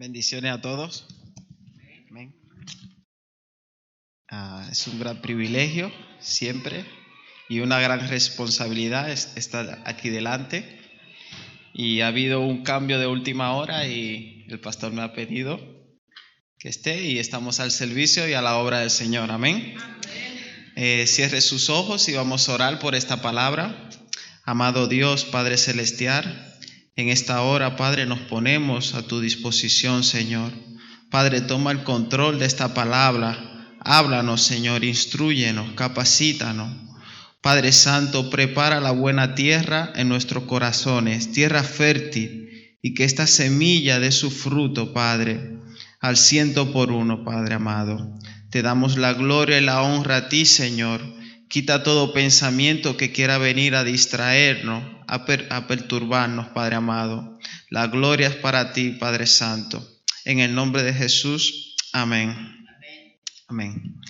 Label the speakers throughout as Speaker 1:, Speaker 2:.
Speaker 1: Bendiciones a todos. Amén. Es un gran privilegio siempre y una gran responsabilidad estar aquí delante. Y ha habido un cambio de última hora y el pastor me ha pedido que esté y estamos al servicio y a la obra del Señor. Amén. Cierre sus ojos y vamos a orar por esta palabra. Amado Dios, Padre Celestial, en esta hora, Padre, nos ponemos a tu disposición, Señor. Padre, toma el control de esta palabra. Háblanos, Señor, instrúyenos, capacítanos. Padre Santo, prepara la buena tierra en nuestros corazones, tierra fértil, y que esta semilla dé su fruto, Padre, al 100%, Padre amado. Te damos la gloria y la honra a ti, Señor. Quita todo pensamiento que quiera venir a distraernos, a perturbarnos, Padre amado. La gloria es para ti, Padre Santo. En el nombre de Jesús, amén. Amén.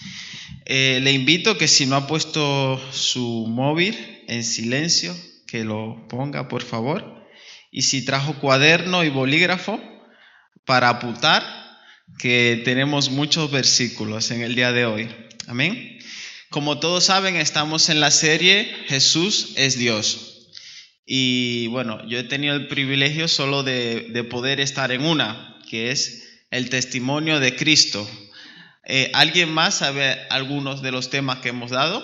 Speaker 1: Le invito que si no ha puesto su móvil en silencio, que lo ponga, por favor. Y si trajo cuaderno y bolígrafo para apuntar, que tenemos muchos versículos en el día de hoy. Amén. Como todos saben, estamos en la serie Jesús es Dios. Y bueno, yo he tenido el privilegio solo de poder estar en una, que es el testimonio de Cristo. ¿Alguien más sabe algunos de los temas que hemos dado?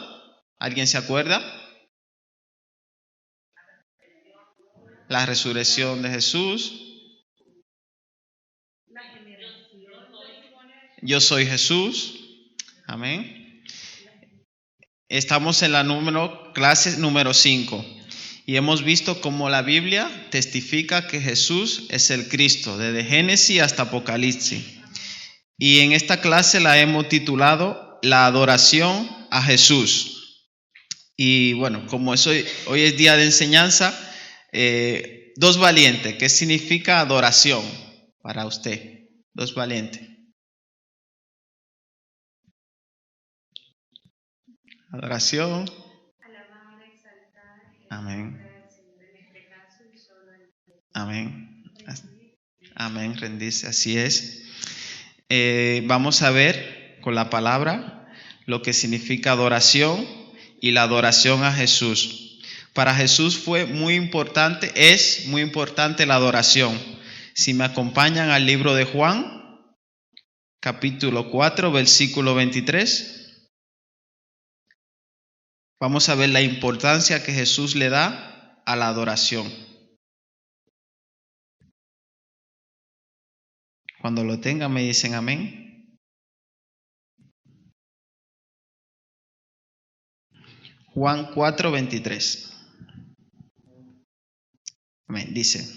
Speaker 1: ¿Alguien se acuerda? La resurrección de Jesús. Yo soy Jesús. Amén. Estamos en la clase número 5 y hemos visto cómo la Biblia testifica que Jesús es el Cristo, desde Génesis hasta Apocalipsis. Y en esta clase la hemos titulado La adoración a Jesús. Y bueno, como hoy es día de enseñanza, dos valientes. ¿Qué significa adoración para usted? Dos valientes. Adoración. Amén. Amén. Amén. Rendirse, así es. Vamos a ver con la palabra lo que significa adoración y la adoración a Jesús. Para Jesús fue muy importante, es muy importante la adoración. Si me acompañan al libro de Juan, capítulo 4, versículo 23. Vamos a ver la importancia que Jesús le da a la adoración. Cuando lo tengan me dicen amén. Juan 4, 23. Amén. Dice: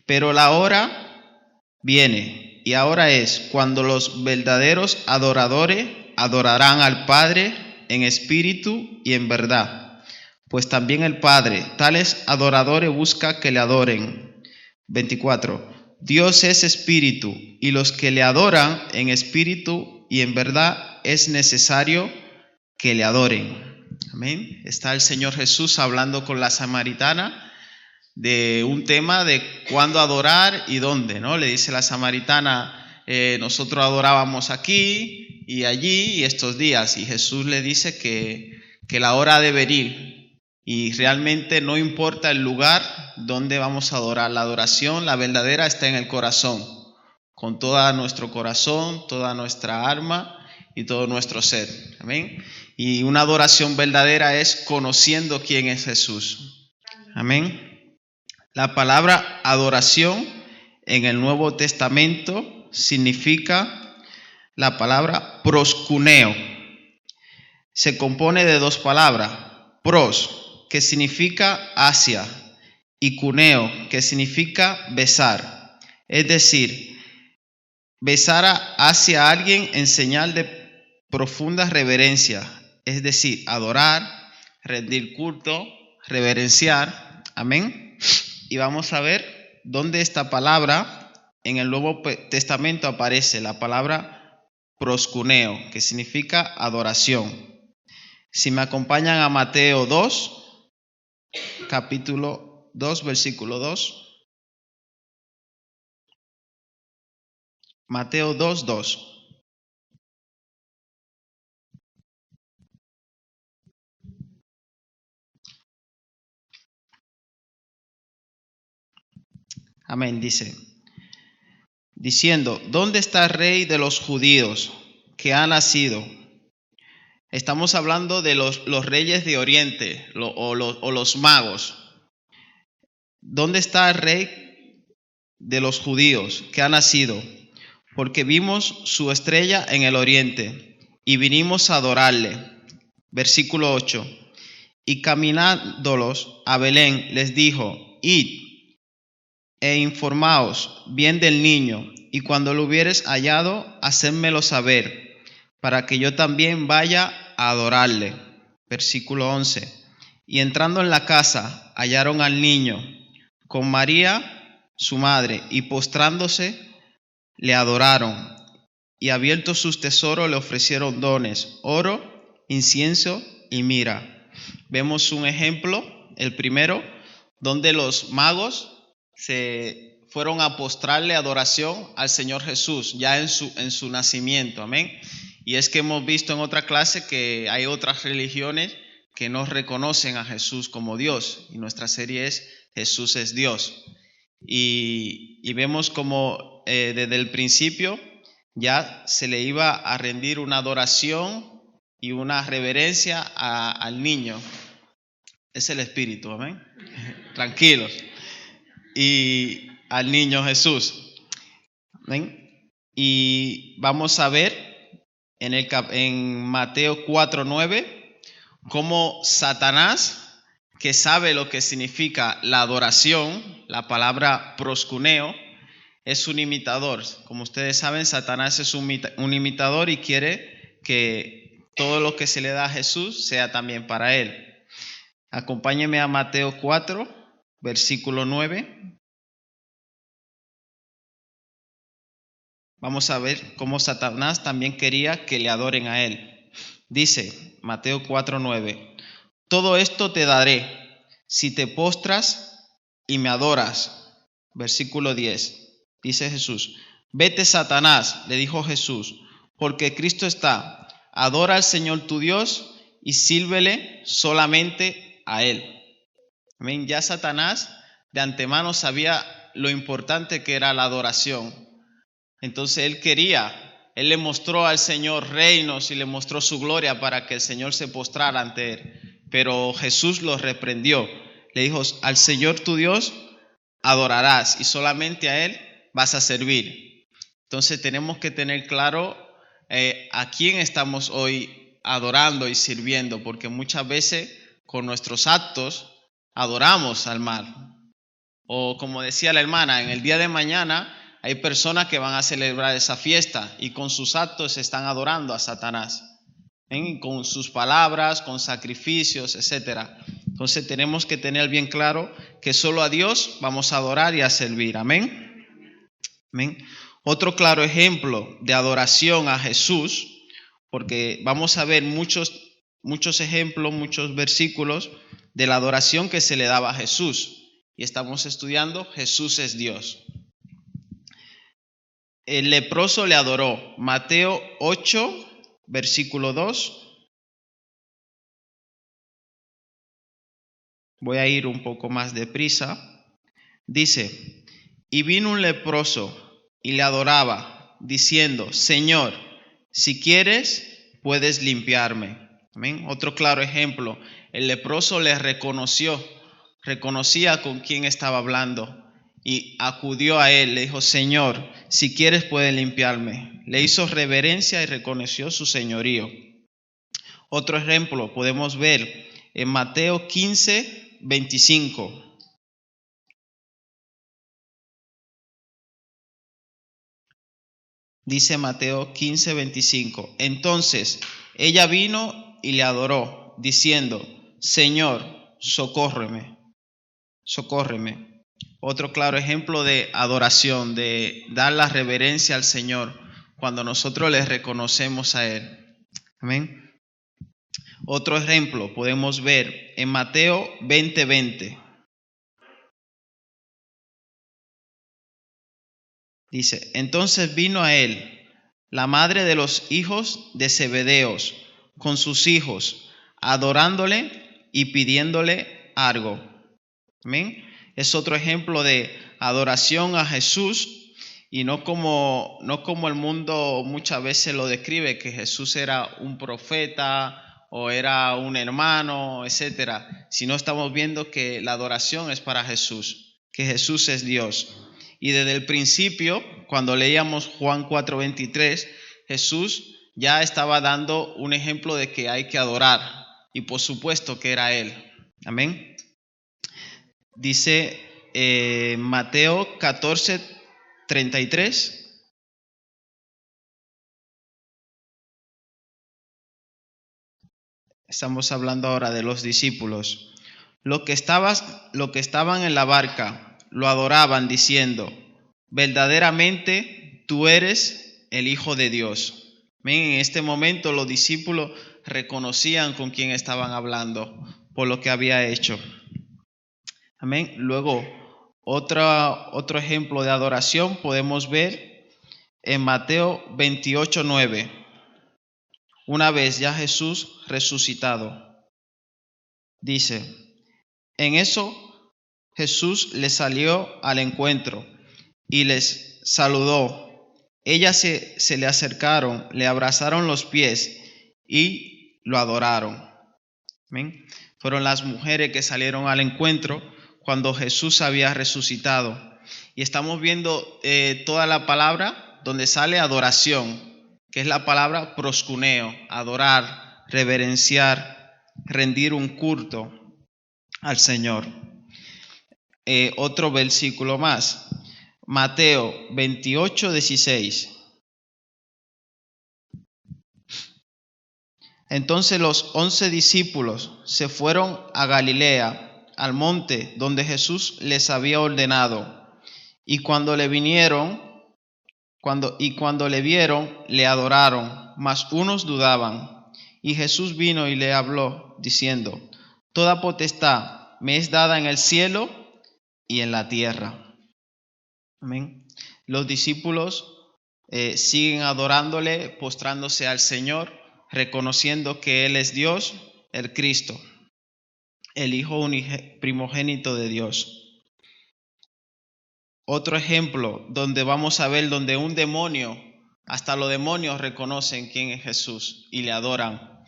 Speaker 1: pero la hora viene, y ahora es, cuando los verdaderos adoradores adorarán al Padre en espíritu y en verdad, pues también el Padre tales adoradores busca que le adoren. 24. Dios es espíritu, y los que le adoran en espíritu y en verdad es necesario que le adoren. Amén. Está el Señor Jesús hablando con la samaritana de un tema de cuándo adorar y dónde, ¿no? Le dice la samaritana, nosotros adorábamos aquí y allí y estos días, y Jesús le dice que la hora ha de venir y realmente no importa el lugar donde vamos a adorar. La adoración, la verdadera, está en el corazón, con todo nuestro corazón, toda nuestra alma y todo nuestro ser. Amén. Y una adoración verdadera es conociendo quién es Jesús. Amén. La palabra adoración en el Nuevo Testamento significa la palabra proskuneo. Se compone de dos palabras: pros, que significa hacia, y kuneo, que significa besar. Es decir, besar hacia alguien en señal de profunda reverencia. Es decir, adorar, rendir culto, reverenciar. Amén. Y vamos a ver dónde esta palabra en el Nuevo Testamento aparece, la palabra proskuneo, que significa adoración. Si me acompañan a Mateo 2, capítulo 2, versículo 2. Mateo 2:2. Amén, dice. Diciendo, ¿dónde está el rey de los judíos que ha nacido? Estamos hablando de los reyes de Oriente o los magos. ¿Dónde está el rey de los judíos que ha nacido? Porque vimos su estrella en el oriente y vinimos a adorarle. Versículo 8. Y caminándolos a Belén les dijo, id e informaos bien del niño, y cuando lo hubieres hallado, hacedmelo saber, para que yo también vaya a adorarle. Versículo 11. Y entrando en la casa, hallaron al niño con María, su madre, y postrándose, le adoraron. Y abiertos sus tesoros, le ofrecieron dones, oro, incienso y mirra. Vemos un ejemplo, el primero, donde los magos se fueron a postrarle adoración al Señor Jesús, ya en su nacimiento, amén. Y es que hemos visto en otra clase que hay otras religiones que no reconocen a Jesús como Dios, y nuestra serie es Jesús es Dios. Y vemos como desde el principio ya se le iba a rendir una adoración y una reverencia al niño. Es el Espíritu, amén. Tranquilos. Y al niño Jesús. ¿Ven? Y vamos a ver en Mateo 4:9 cómo Satanás, que sabe lo que significa la adoración, la palabra proscuneo, es un imitador. Como ustedes saben, Satanás es un imitador y quiere que todo lo que se le da a Jesús sea también para él. Acompáñenme a Mateo 4, versículo 9. Vamos a ver cómo Satanás también quería que le adoren a él. Dice Mateo 4:9, todo esto te daré si te postras y me adoras. Versículo 10, dice Jesús, vete Satanás, le dijo Jesús, porque Cristo está, adora al Señor tu Dios y sírvele solamente a Él. Amén. Ya Satanás de antemano sabía lo importante que era la adoración. Entonces él le mostró al Señor reinos y le mostró su gloria para que el Señor se postrara ante él. Pero Jesús lo reprendió. Le dijo, al Señor tu Dios adorarás y solamente a Él vas a servir. Entonces tenemos que tener claro a quién estamos hoy adorando y sirviendo, porque muchas veces con nuestros actos adoramos al mal. O como decía la hermana, en el día de mañana hay personas que van a celebrar esa fiesta y con sus actos están adorando a Satanás, con sus palabras, con sacrificios, etc. Entonces tenemos que tener bien claro que solo a Dios vamos a adorar y a servir. Amén. Amén. Otro claro ejemplo de adoración a Jesús, porque vamos a ver muchos ejemplos, muchos versículos de la adoración que se le daba a Jesús. Y estamos estudiando Jesús es Dios. El leproso le adoró. Mateo 8, versículo 2. Voy a ir un poco más deprisa. Dice, y vino un leproso y le adoraba, diciendo, Señor, si quieres, puedes limpiarme. Amén. Otro claro ejemplo, el leproso le reconocía con quién estaba hablando y acudió a él, le dijo, Señor, si quieres, puedes limpiarme. Le hizo reverencia y reconoció su señorío. Otro ejemplo podemos ver en Mateo 15, 25. Dice Mateo 15, 25. Entonces ella vino y le adoró, diciendo, Señor, socórreme, socórreme. Otro claro ejemplo de adoración, de dar la reverencia al Señor cuando nosotros le reconocemos a Él. Amén. Otro ejemplo podemos ver en Mateo 20, 20. Dice, entonces vino a él la madre de los hijos de Zebedeos con sus hijos, adorándole y pidiéndole algo. Amén. Es otro ejemplo de adoración a Jesús, y no como el mundo muchas veces lo describe, que Jesús era un profeta o era un hermano, etcétera. Sino estamos viendo que la adoración es para Jesús, que Jesús es Dios. Y desde el principio, cuando leíamos Juan 4:23, Jesús ya estaba dando un ejemplo de que hay que adorar, y por supuesto que era Él. Amén. Dice Mateo 14:33. Estamos hablando ahora de los discípulos. Los que estaban en la barca lo adoraban diciendo, verdaderamente tú eres el Hijo de Dios. En este momento los discípulos reconocían con quién estaban hablando por lo que había hecho. Amén. Luego, otro ejemplo de adoración podemos ver en Mateo 28:9. Una vez ya Jesús resucitado. Dice, en eso Jesús les salió al encuentro y les saludó. Ellas se le acercaron, le abrazaron los pies y lo adoraron. ¿Amén? Fueron las mujeres que salieron al encuentro cuando Jesús había resucitado. Y estamos viendo toda la palabra donde sale adoración, que es la palabra proskuneo, adorar, reverenciar, rendir un culto al Señor. Otro versículo más, Mateo 28:16. Entonces los 11 discípulos se fueron a Galilea, al monte donde Jesús les había ordenado, y cuando le vieron, le adoraron, mas unos dudaban. Y Jesús vino y le habló, diciendo, toda potestad me es dada en el cielo y en la tierra. Amén. Los discípulos siguen adorándole, postrándose al Señor, reconociendo que Él es Dios, el Cristo, el Hijo primogénito de Dios. Otro ejemplo donde vamos a ver donde un demonio, hasta los demonios reconocen quién es Jesús y le adoran.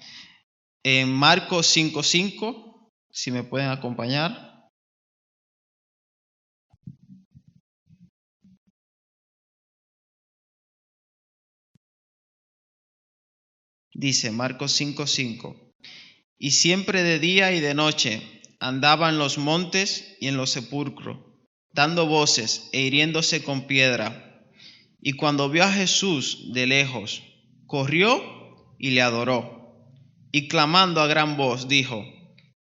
Speaker 1: En Marcos 5:5, si me pueden acompañar. Dice Marcos 5:5. Y siempre de día y de noche andaba en los montes y en los sepulcros, dando voces e hiriéndose con piedra. Y cuando vio a Jesús de lejos, corrió y le adoró. Y clamando a gran voz, dijo,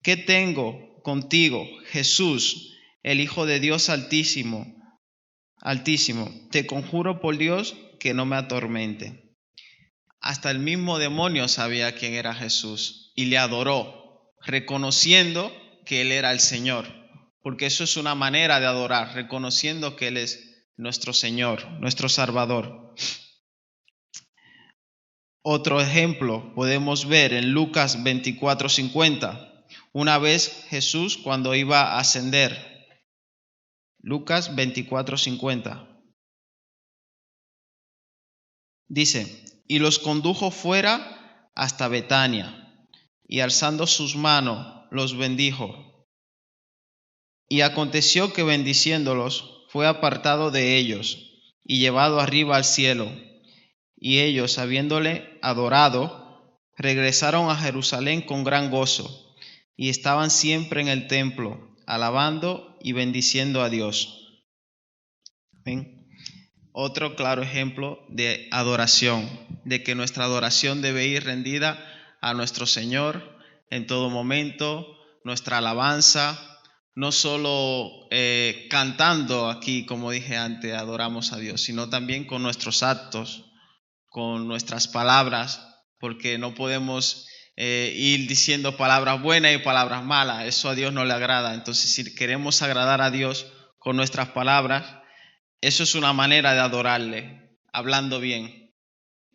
Speaker 1: ¿qué tengo contigo, Jesús, el Hijo de Dios Altísimo? Te conjuro por Dios que no me atormente. Hasta el mismo demonio sabía quién era Jesús y le adoró, reconociendo que Él era el Señor. Porque eso es una manera de adorar, reconociendo que Él es nuestro Señor, nuestro Salvador. Otro ejemplo podemos ver en Lucas 24:50. Una vez Jesús cuando iba a ascender. Lucas 24:50. Dice, y los condujo fuera hasta Betania, y alzando sus manos los bendijo. Y aconteció que bendiciéndolos fue apartado de ellos y llevado arriba al cielo. Y ellos, habiéndole adorado, regresaron a Jerusalén con gran gozo, y estaban siempre en el templo, alabando y bendiciendo a Dios. ¿Ven? Otro claro ejemplo de adoración, de que nuestra adoración debe ir rendida a nuestro Señor en todo momento, nuestra alabanza, no solo cantando aquí, como dije antes, adoramos a Dios, sino también con nuestros actos, con nuestras palabras, porque no podemos ir diciendo palabras buenas y palabras malas, eso a Dios no le agrada. Entonces, si queremos agradar a Dios con nuestras palabras, Eso es una manera de adorarle, hablando bien.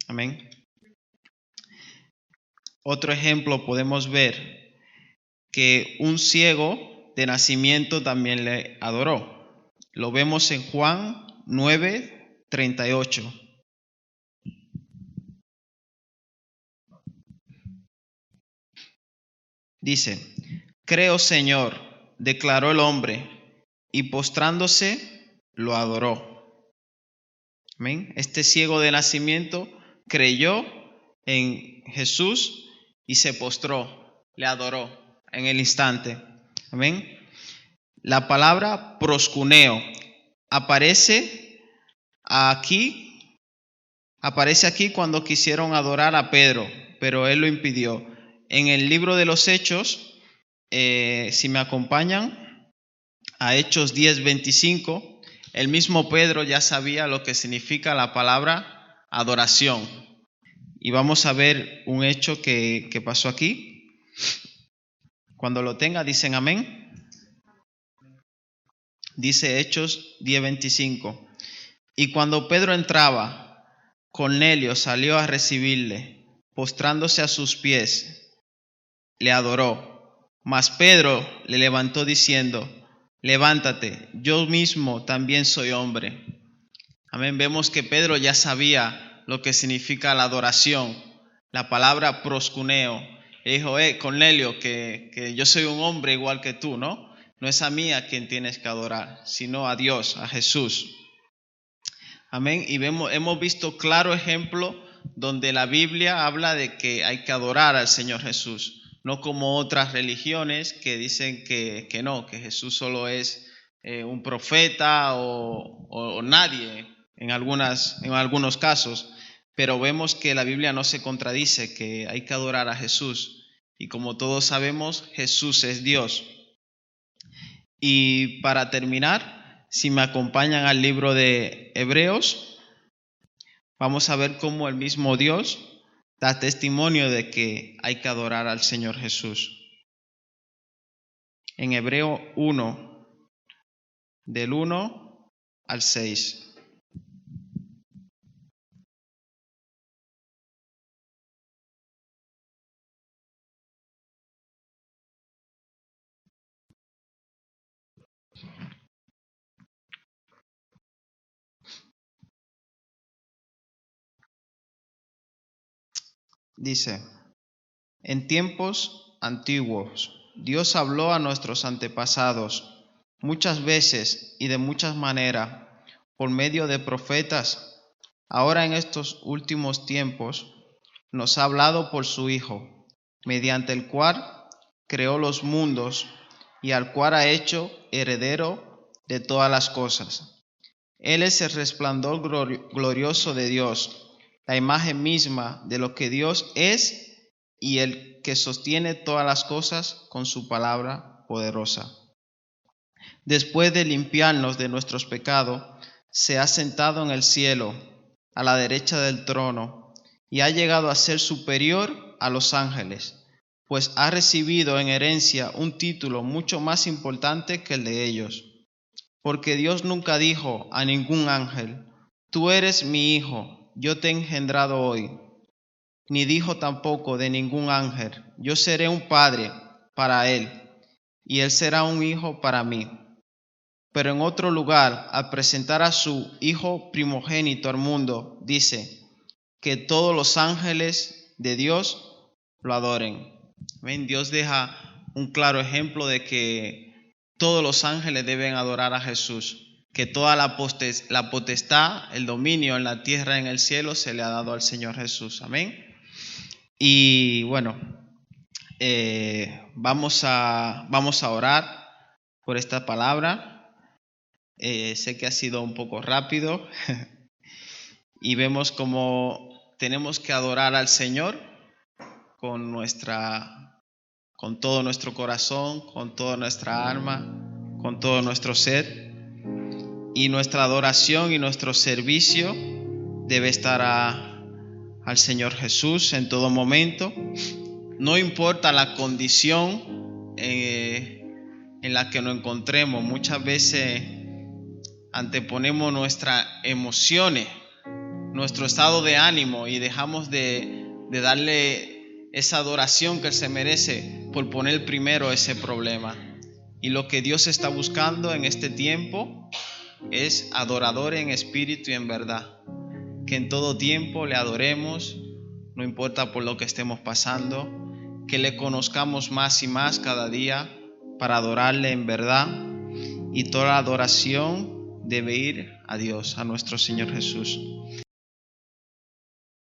Speaker 1: Amén. Otro ejemplo podemos ver que un ciego de nacimiento también le adoró. Lo vemos en Juan 9:38. Dice: creo, Señor, declaró el hombre, y postrándose lo adoró. Amén. Este ciego de nacimiento creyó en Jesús y se postró, le adoró en el instante. Amén. La palabra proskuneo aparece aquí cuando quisieron adorar a Pedro, pero él lo impidió. En el libro de los Hechos, si me acompañan a Hechos 10:25, el mismo Pedro ya sabía lo que significa la palabra adoración. Y vamos a ver un hecho que pasó aquí. Cuando lo tenga, dicen amén. Dice Hechos 10:25. Y cuando Pedro entraba, Cornelio salió a recibirle, postrándose a sus pies, le adoró. Mas Pedro le levantó diciendo: levántate, yo mismo también soy hombre. Amén. Vemos que Pedro ya sabía lo que significa la adoración, la palabra proskuneo. Le dijo: Cornelio, que yo soy un hombre igual que tú, ¿no? No es a mí a quien tienes que adorar, sino a Dios, a Jesús. Amén. Y hemos visto claro ejemplo donde la Biblia habla de que hay que adorar al Señor Jesús, no como otras religiones que dicen que no, que Jesús solo es un profeta o nadie en algunos casos. Pero vemos que la Biblia no se contradice, que hay que adorar a Jesús. Y como todos sabemos, Jesús es Dios. Y para terminar, si me acompañan al libro de Hebreos, vamos a ver cómo el mismo Dios da testimonio de que hay que adorar al Señor Jesús. En Hebreo 1, del 1 al 6. Dice: en tiempos antiguos, Dios habló a nuestros antepasados muchas veces y de muchas maneras por medio de profetas. Ahora en estos últimos tiempos nos ha hablado por su Hijo, mediante el cual creó los mundos y al cual ha hecho heredero de todas las cosas. Él es el resplandor glorioso de Dios, la imagen misma de lo que Dios es, y el que sostiene todas las cosas con su palabra poderosa. Después de limpiarnos de nuestros pecados, se ha sentado en el cielo, a la derecha del trono, y ha llegado a ser superior a los ángeles, pues ha recibido en herencia un título mucho más importante que el de ellos. Porque Dios nunca dijo a ningún ángel: tú eres mi hijo, yo te he engendrado hoy. Ni dijo tampoco de ningún ángel: yo seré un padre para él, y él será un hijo para mí. Pero en otro lugar, al presentar a su hijo primogénito al mundo, dice que todos los ángeles de Dios lo adoren. ¿Ven? Dios deja un claro ejemplo de que todos los ángeles deben adorar a Jesús, que toda la potestad, el dominio en la tierra y en el cielo se le ha dado al Señor Jesús. Amén. Y bueno, vamos a orar por esta palabra. Sé que ha sido un poco rápido y vemos cómo tenemos que adorar al Señor con todo nuestro corazón, con toda nuestra alma, con todo nuestro ser. Y nuestra adoración y nuestro servicio debe estar al Señor Jesús en todo momento. No importa la condición en la que nos encontremos. Muchas veces anteponemos nuestras emociones, nuestro estado de ánimo y dejamos de darle esa adoración que Él se merece por poner primero ese problema. Y lo que Dios está buscando en este tiempo es adoradores en espíritu y en verdad. Que en todo tiempo le adoremos, no importa por lo que estemos pasando, que le conozcamos más y más cada día para adorarle en verdad. Y toda adoración debe ir a Dios, a nuestro Señor Jesús.